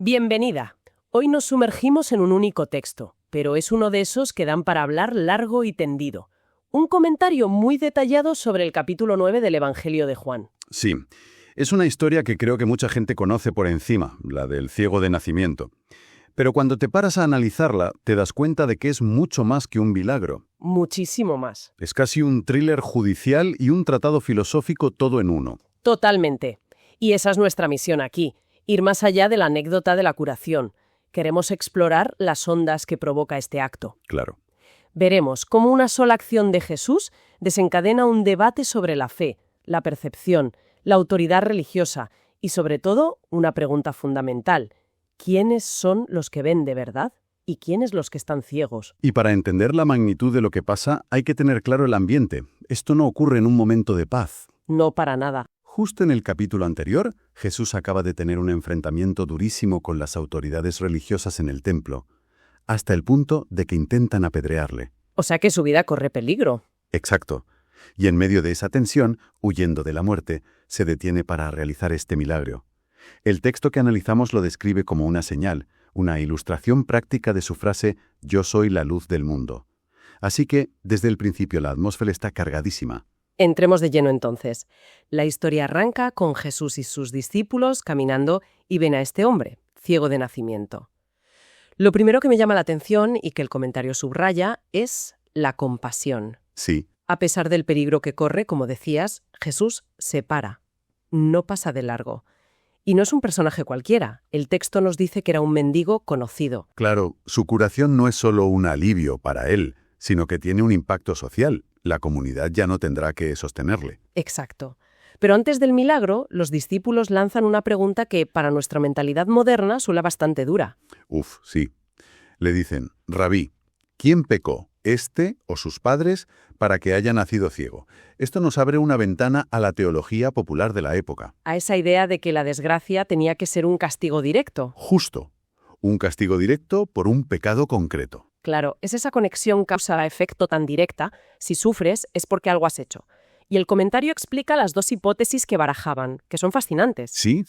Bienvenida. Hoy nos sumergimos en un único texto, pero es uno de esos que dan para hablar largo y tendido. Un comentario muy detallado sobre el capítulo 9 del Evangelio de Juan. Sí, es una historia que creo que mucha gente conoce por encima, la del ciego de nacimiento. Pero cuando te paras a analizarla, te das cuenta de que es mucho más que un milagro. Muchísimo más. Es casi un thriller judicial y un tratado filosófico todo en uno. Totalmente. Y esa es nuestra misión aquí, ir más allá de la anécdota de la curación. Queremos explorar las ondas que provoca este acto. Claro. Veremos cómo una sola acción de Jesús desencadena un debate sobre la fe, la percepción, la autoridad religiosa y, sobre todo, una pregunta fundamental. ¿Quiénes son los que ven de verdad y quiénes los que están ciegos? Y para entender la magnitud de lo que pasa, hay que tener claro el ambiente. Esto no ocurre en un momento de paz. No para nada. Justo en el capítulo anterior, Jesús acaba de tener un enfrentamiento durísimo con las autoridades religiosas en el templo, hasta el punto de que intentan apedrearle. O sea que su vida corre peligro. Exacto. Y en medio de esa tensión, huyendo de la muerte, se detiene para realizar este milagro. El texto que analizamos lo describe como una señal, una ilustración práctica de su frase «Yo soy la luz del mundo». Así que, desde el principio, la atmósfera está cargadísima. Entremos de lleno entonces. La historia arranca con Jesús y sus discípulos caminando y ven a este hombre, ciego de nacimiento. Lo primero que me llama la atención y que el comentario subraya es la compasión. Sí. A pesar del peligro que corre, como decías, Jesús se para. No pasa de largo. Y no es un personaje cualquiera. El texto nos dice que era un mendigo conocido. Claro, su curación no es solo un alivio para él, sino que tiene un impacto social. La comunidad ya no tendrá que sostenerle. Exacto. Pero antes del milagro, los discípulos lanzan una pregunta que, para nuestra mentalidad moderna, suena bastante dura. Sí. Le dicen, Rabí, ¿quién pecó, este o sus padres, para que haya nacido ciego? Esto nos abre una ventana a la teología popular de la época. A esa idea de que la desgracia tenía que ser un castigo directo. Justo. Un castigo directo por un pecado concreto. Claro, es esa conexión causa-efecto tan directa. Si sufres, es porque algo has hecho. Y el comentario explica las dos hipótesis que barajaban, que son fascinantes. Sí.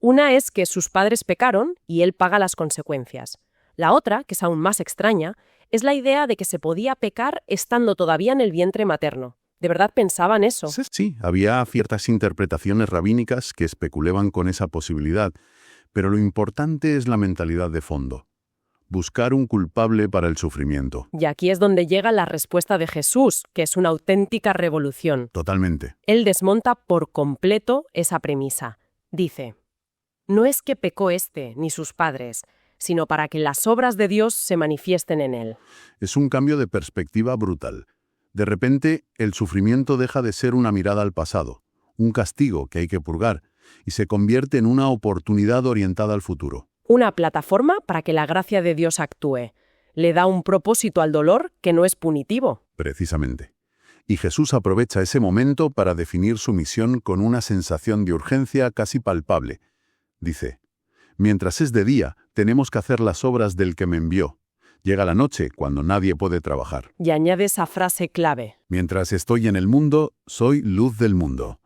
Una es que sus padres pecaron y él paga las consecuencias. La otra, que es aún más extraña, es la idea de que se podía pecar estando todavía en el vientre materno. ¿De verdad pensaban eso? Sí, había ciertas interpretaciones rabínicas que especulaban con esa posibilidad, pero lo importante es la mentalidad de fondo. Buscar un culpable para el sufrimiento. Y aquí es donde llega la respuesta de Jesús, que es una auténtica revolución. Totalmente. Él desmonta por completo esa premisa. Dice, no es que pecó este ni sus padres, sino para que las obras de Dios se manifiesten en él. Es un cambio de perspectiva brutal. De repente, el sufrimiento deja de ser una mirada al pasado, un castigo que hay que purgar, y se convierte en una oportunidad orientada al futuro. Una plataforma para que la gracia de Dios actúe. Le da un propósito al dolor que no es punitivo. Precisamente. Y Jesús aprovecha ese momento para definir su misión con una sensación de urgencia casi palpable. Dice, mientras es de día, tenemos que hacer las obras del que me envió. Llega la noche, cuando nadie puede trabajar. Y añade esa frase clave. Mientras estoy en el mundo, soy luz del mundo.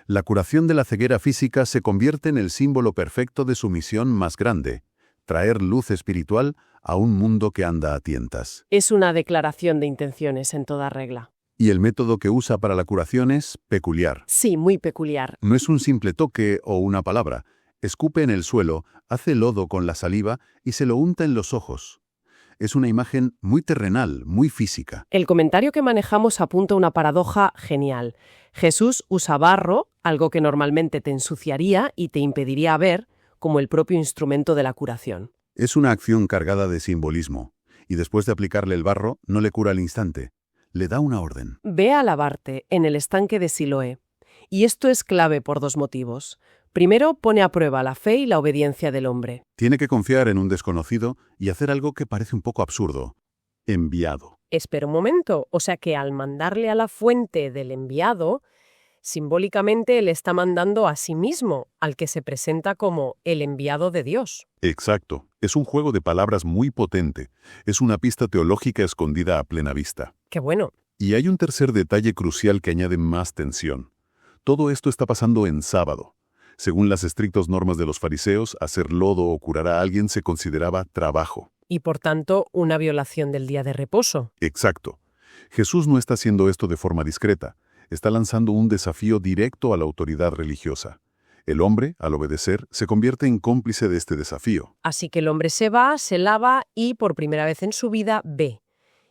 La curación de la ceguera física se convierte en el símbolo perfecto de su misión más grande, traer luz espiritual a un mundo que anda a tientas. Es una declaración de intenciones en toda regla. Y el método que usa para la curación es peculiar. Sí, muy peculiar. No es un simple toque o una palabra. Escupe en el suelo, hace lodo con la saliva y se lo unta en los ojos. Es una imagen muy terrenal, muy física. El comentario que manejamos apunta a una paradoja genial. Jesús usa barro, algo que normalmente te ensuciaría y te impediría ver, como el propio instrumento de la curación. Es una acción cargada de simbolismo, y después de aplicarle el barro, no le cura al instante. Le da una orden. Ve a lavarte en el estanque de Siloé. Y esto es clave por dos motivos. Primero, pone a prueba la fe y la obediencia del hombre. Tiene que confiar en un desconocido y hacer algo que parece un poco absurdo. Enviado. Espera un momento, o sea que al mandarle a la fuente del enviado, simbólicamente le está mandando a sí mismo, al que se presenta como el enviado de Dios. Exacto. Es un juego de palabras muy potente. Es una pista teológica escondida a plena vista. ¡Qué bueno! Y hay un tercer detalle crucial que añade más tensión. Todo esto está pasando en sábado. Según las estrictas normas de los fariseos, hacer lodo o curar a alguien se consideraba trabajo. Y por tanto, una violación del día de reposo. Exacto. Jesús no está haciendo esto de forma discreta. Está lanzando un desafío directo a la autoridad religiosa. El hombre, al obedecer, se convierte en cómplice de este desafío. Así que el hombre se va, se lava y, por primera vez en su vida, ve.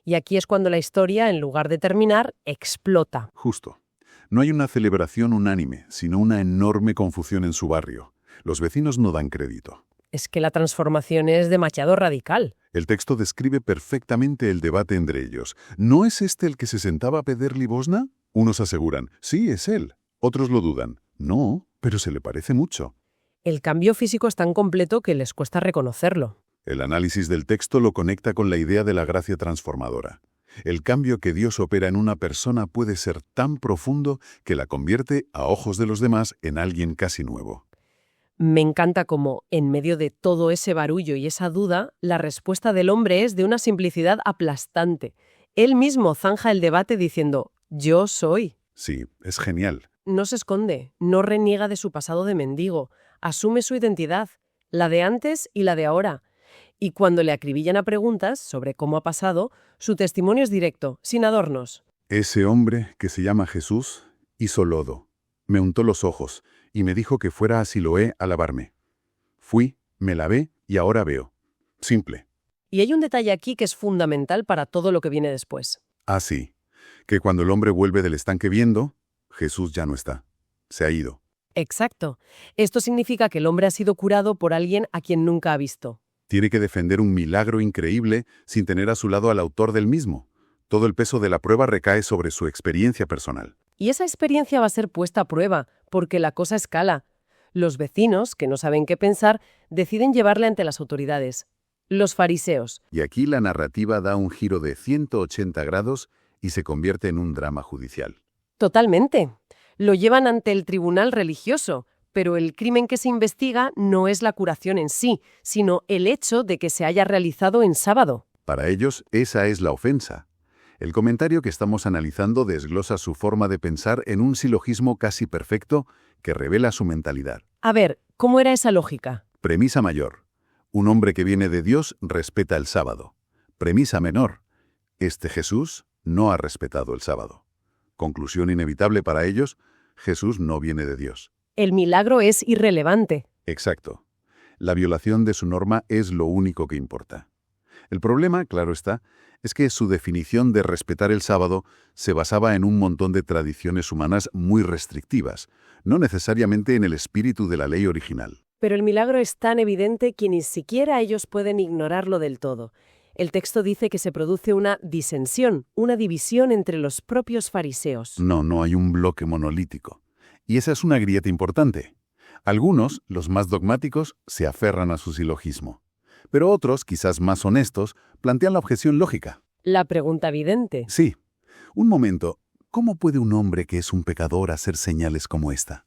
Y aquí es cuando la historia, en lugar de terminar, explota. Justo. No hay una celebración unánime, sino una enorme confusión en su barrio. Los vecinos no dan crédito. Es que la transformación es demasiado radical. El texto describe perfectamente el debate entre ellos. ¿No es este el que se sentaba a pedir limosna? Unos aseguran, sí, es él. Otros lo dudan. No, pero se le parece mucho. El cambio físico es tan completo que les cuesta reconocerlo. El análisis del texto lo conecta con la idea de la gracia transformadora. El cambio que Dios opera en una persona puede ser tan profundo que la convierte, a ojos de los demás, en alguien casi nuevo. Me encanta cómo, en medio de todo ese barullo y esa duda, la respuesta del hombre es de una simplicidad aplastante. Él mismo zanja el debate diciendo, yo soy. Sí, es genial. No se esconde, no reniega de su pasado de mendigo, asume su identidad, la de antes y la de ahora. Y cuando le acribillan a preguntas sobre cómo ha pasado, su testimonio es directo, sin adornos. Ese hombre, que se llama Jesús, hizo lodo, me untó los ojos y me dijo que fuera a Siloé a lavarme. Fui, me lavé y ahora veo. Simple. Y hay un detalle aquí que es fundamental para todo lo que viene después. Así, que cuando el hombre vuelve del estanque viendo, Jesús ya no está. Se ha ido. Exacto. Esto significa que el hombre ha sido curado por alguien a quien nunca ha visto. Tiene que defender un milagro increíble sin tener a su lado al autor del mismo. Todo el peso de la prueba recae sobre su experiencia personal. Y esa experiencia va a ser puesta a prueba, porque la cosa escala. Los vecinos, que no saben qué pensar, deciden llevarle ante las autoridades. Los fariseos. Y aquí la narrativa da un giro de 180 grados y se convierte en un drama judicial. Totalmente. Lo llevan ante el tribunal religioso, pero el crimen que se investiga no es la curación en sí, sino el hecho de que se haya realizado en sábado. Para ellos, esa es la ofensa. El comentario que estamos analizando desglosa su forma de pensar en un silogismo casi perfecto que revela su mentalidad. A ver, ¿cómo era esa lógica? Premisa mayor. Un hombre que viene de Dios respeta el sábado. Premisa menor. Este Jesús no ha respetado el sábado. Conclusión inevitable para ellos, Jesús no viene de Dios. El milagro es irrelevante. Exacto. La violación de su norma es lo único que importa. El problema, claro está, es que su definición de respetar el sábado se basaba en un montón de tradiciones humanas muy restrictivas, no necesariamente en el espíritu de la ley original. Pero el milagro es tan evidente que ni siquiera ellos pueden ignorarlo del todo. El texto dice que se produce una disensión, una división entre los propios fariseos. No hay un bloque monolítico. Y esa es una grieta importante. Algunos, los más dogmáticos, se aferran a su silogismo. Pero otros, quizás más honestos, plantean la objeción lógica. La pregunta evidente. Sí. Un momento, ¿cómo puede un hombre que es un pecador hacer señales como esta?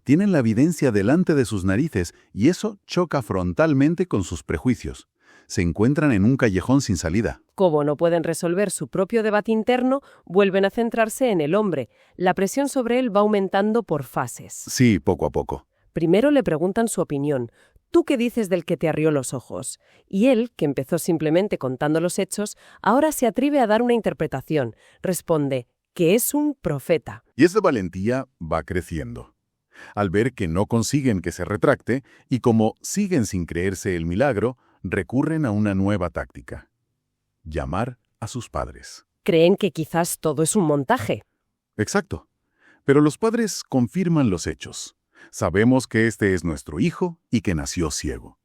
Tienen la evidencia delante de sus narices y eso choca frontalmente con sus prejuicios. Se encuentran en un callejón sin salida. Como no pueden resolver su propio debate interno, vuelven a centrarse en el hombre. La presión sobre él va aumentando por fases. Sí, poco a poco. Primero le preguntan su opinión. ¿Tú qué dices del que te arrió los ojos? Y él, que empezó simplemente contando los hechos, ahora se atreve a dar una interpretación. Responde que es un profeta. Y esa valentía va creciendo. Al ver que no consiguen que se retracte y como siguen sin creerse el milagro, recurren a una nueva táctica. Llamar a sus padres. Creen que quizás todo es un montaje. Exacto. Pero los padres confirman los hechos. Sabemos que este es nuestro hijo y que nació ciego.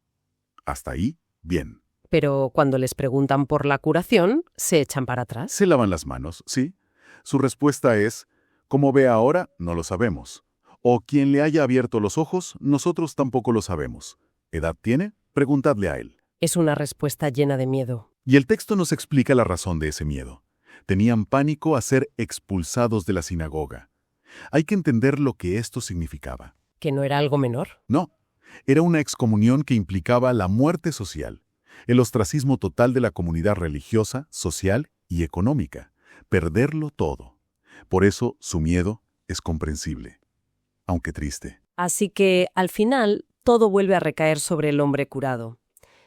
Hasta ahí, bien. Pero cuando les preguntan por la curación, se echan para atrás. Se lavan las manos, ¿sí? Su respuesta es, como ve ahora, no lo sabemos. O quien le haya abierto los ojos, nosotros tampoco lo sabemos. ¿Edad tiene? Preguntadle a él. Es una respuesta llena de miedo. Y el texto nos explica la razón de ese miedo. Tenían pánico a ser expulsados de la sinagoga. Hay que entender lo que esto significaba. ¿Que no era algo menor? No, era una excomunión que implicaba la muerte social, el ostracismo total de la comunidad religiosa, social y económica, perderlo todo. Por eso su miedo es comprensible, aunque triste. Así que, al final, todo vuelve a recaer sobre el hombre curado.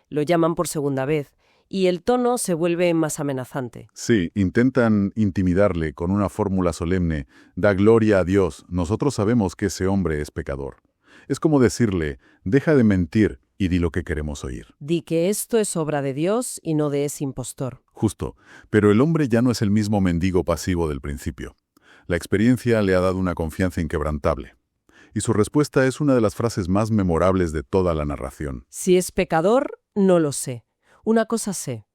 Lo llaman por segunda vez, y el tono se vuelve más amenazante. Sí, intentan intimidarle con una fórmula solemne: da gloria a Dios, nosotros sabemos que ese hombre es pecador. Es como decirle: deja de mentir y di lo que queremos oír. Di que esto es obra de Dios y no de ese impostor. Justo, pero el hombre ya no es el mismo mendigo pasivo del principio. La experiencia le ha dado una confianza inquebrantable. Y su respuesta es una de las frases más memorables de toda la narración. Si es pecador, no lo sé. Una cosa sé,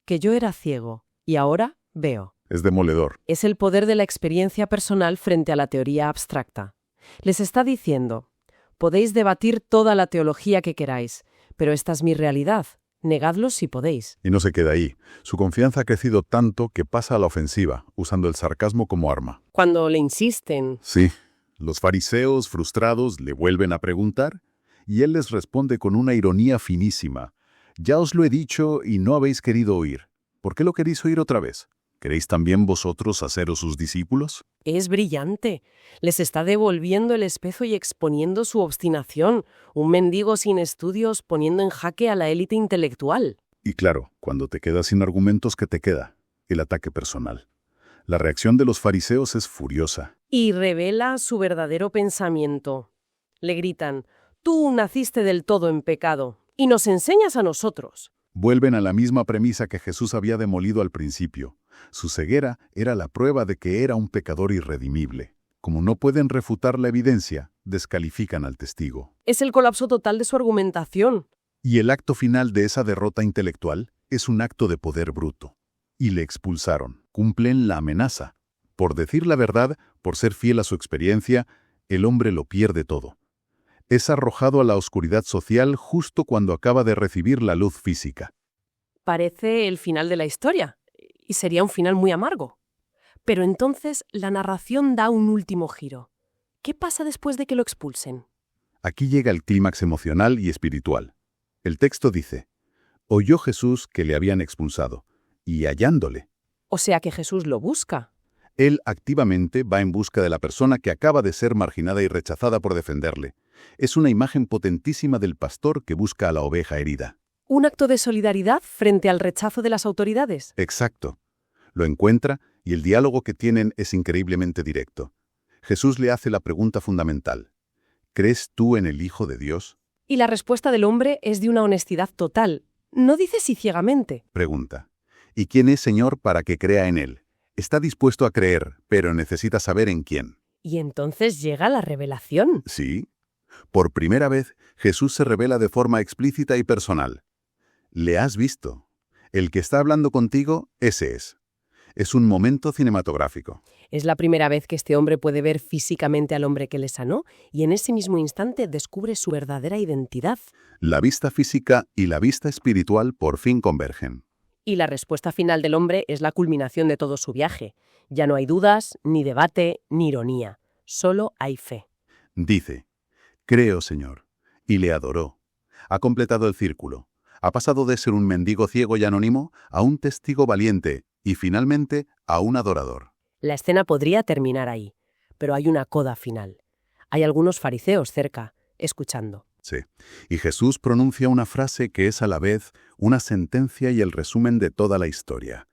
que yo era ciego y ahora veo. Es demoledor. Es el poder de la experiencia personal frente a la teoría abstracta. Les está diciendo: podéis debatir toda la teología que queráis, pero esta es mi realidad. Negadlo si podéis. Y no se queda ahí. Su confianza ha crecido tanto que pasa a la ofensiva, usando el sarcasmo como arma. Cuando le insisten, Sí, los fariseos, frustrados, le vuelven a preguntar, y él les responde con una ironía finísima: ya os lo he dicho y no habéis querido oír. ¿Por qué lo queréis oír otra vez? ¿Queréis también vosotros haceros sus discípulos? es brillante. Les está devolviendo el espejo y exponiendo su obstinación. Un mendigo sin estudios poniendo en jaque a la élite intelectual. Y claro, cuando te quedas sin argumentos, ¿qué te queda? El ataque personal. La reacción de los fariseos es furiosa. Y revela su verdadero pensamiento. Le gritan: tú naciste del todo en pecado y nos enseñas a nosotros. Vuelven a la misma premisa que Jesús había demolido al principio. Su ceguera era la prueba de que era un pecador irredimible. Como no pueden refutar la evidencia, descalifican al testigo. Es el colapso total de su argumentación. Y el acto final de esa derrota intelectual es un acto de poder bruto. Y le expulsaron. Cumplen la amenaza. Por decir la verdad, por ser fiel a su experiencia, el hombre lo pierde todo. Es arrojado a la oscuridad social justo cuando acaba de recibir la luz física. Parece el final de la historia, y sería un final muy amargo. Pero entonces la narración da un último giro. ¿Qué pasa después de que lo expulsen? Aquí llega el clímax emocional y espiritual. El texto dice: oyó Jesús que le habían expulsado, y hallándole. O sea que Jesús lo busca. Él activamente va en busca de la persona que acaba de ser marginada y rechazada por defenderle. Es una imagen potentísima del pastor que busca a la oveja herida. ¿Un acto de solidaridad frente al rechazo de las autoridades? Exacto. Lo encuentra y el diálogo que tienen es increíblemente directo. Jesús le hace la pregunta fundamental: ¿crees tú en el Hijo de Dios? Y la respuesta del hombre es de una honestidad total. No dice si ciegamente. Pregunta: ¿y quién es Señor para que crea en Él? Está dispuesto a creer, pero necesita saber en quién. Y entonces llega la revelación. Sí. Por primera vez, Jesús se revela de forma explícita y personal. Le has visto. El que está hablando contigo, ese es. Es un momento cinematográfico. Es la primera vez que este hombre puede ver físicamente al hombre que le sanó y en ese mismo instante descubre su verdadera identidad. La vista física y la vista espiritual por fin convergen. Y la respuesta final del hombre es la culminación de todo su viaje. Ya no hay dudas, ni debate, ni ironía. Solo hay fe. Dice: creo, Señor. Y le adoró. Ha completado el círculo. Ha pasado de ser un mendigo ciego y anónimo a un testigo valiente y, finalmente, a un adorador. La escena podría terminar ahí, pero hay una coda final. Hay algunos fariseos cerca, escuchando. Sí. Y Jesús pronuncia una frase que es a la vez una sentencia y el resumen de toda la historia.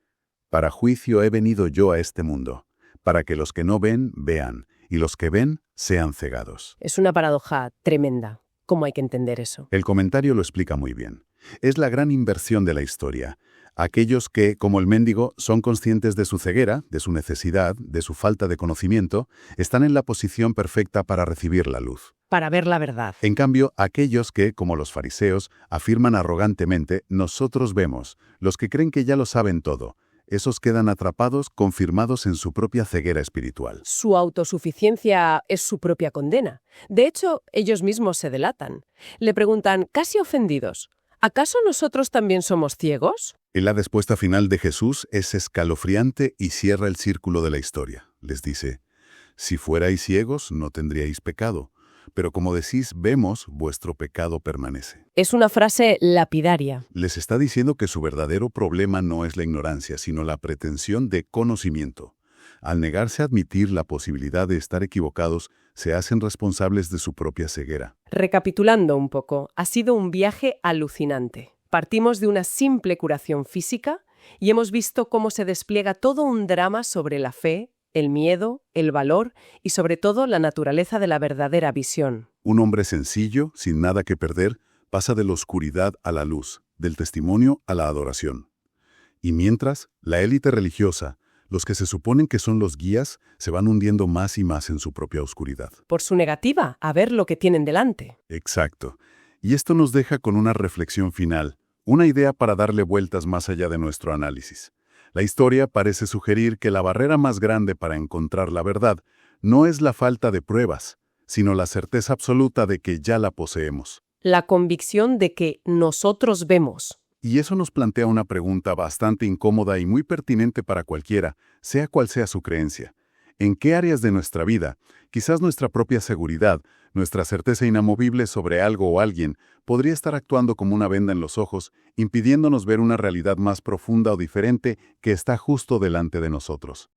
Para juicio he venido yo a este mundo, para que los que no ven, vean, y los que ven, sean cegados. Es una paradoja tremenda. ¿Cómo hay que entender eso? El comentario lo explica muy bien. Es la gran inversión de la historia. Aquellos que, como el mendigo, son conscientes de su ceguera, de su necesidad, de su falta de conocimiento, están en la posición perfecta para recibir la luz. Para ver la verdad. En cambio, aquellos que, como los fariseos, afirman arrogantemente: nosotros vemos, los que creen que ya lo saben todo, esos quedan atrapados, confirmados en su propia ceguera espiritual. Su autosuficiencia es su propia condena. De hecho, ellos mismos se delatan. Le preguntan, casi ofendidos: ¿acaso nosotros también somos ciegos? Y la respuesta final de Jesús es escalofriante y cierra el círculo de la historia. Les dice: si fuerais ciegos, no tendríais pecado. Pero como decís, vemos, vuestro pecado permanece. Es una frase lapidaria. Les está diciendo que su verdadero problema no es la ignorancia, sino la pretensión de conocimiento. Al negarse a admitir la posibilidad de estar equivocados, se hacen responsables de su propia ceguera. Recapitulando un poco, ha sido un viaje alucinante. Partimos de una simple curación física y hemos visto cómo se despliega todo un drama sobre la fe, el miedo, el valor y sobre todo la naturaleza de la verdadera visión. Un hombre sencillo, sin nada que perder, pasa de la oscuridad a la luz, del testimonio a la adoración. Y mientras, la élite religiosa, los que se suponen que son los guías, se van hundiendo más y más en su propia oscuridad. Por su negativa a ver lo que tienen delante. Exacto. Y esto nos deja con una reflexión final, una idea para darle vueltas más allá de nuestro análisis. La historia parece sugerir que la barrera más grande para encontrar la verdad no es la falta de pruebas, sino la certeza absoluta de que ya la poseemos. La convicción de que nosotros vemos. Y eso nos plantea una pregunta bastante incómoda y muy pertinente para cualquiera, sea cual sea su creencia. ¿En qué áreas de nuestra vida, quizás nuestra propia seguridad, nuestra certeza inamovible sobre algo o alguien, podría estar actuando como una venda en los ojos, impidiéndonos ver una realidad más profunda o diferente que está justo delante de nosotros?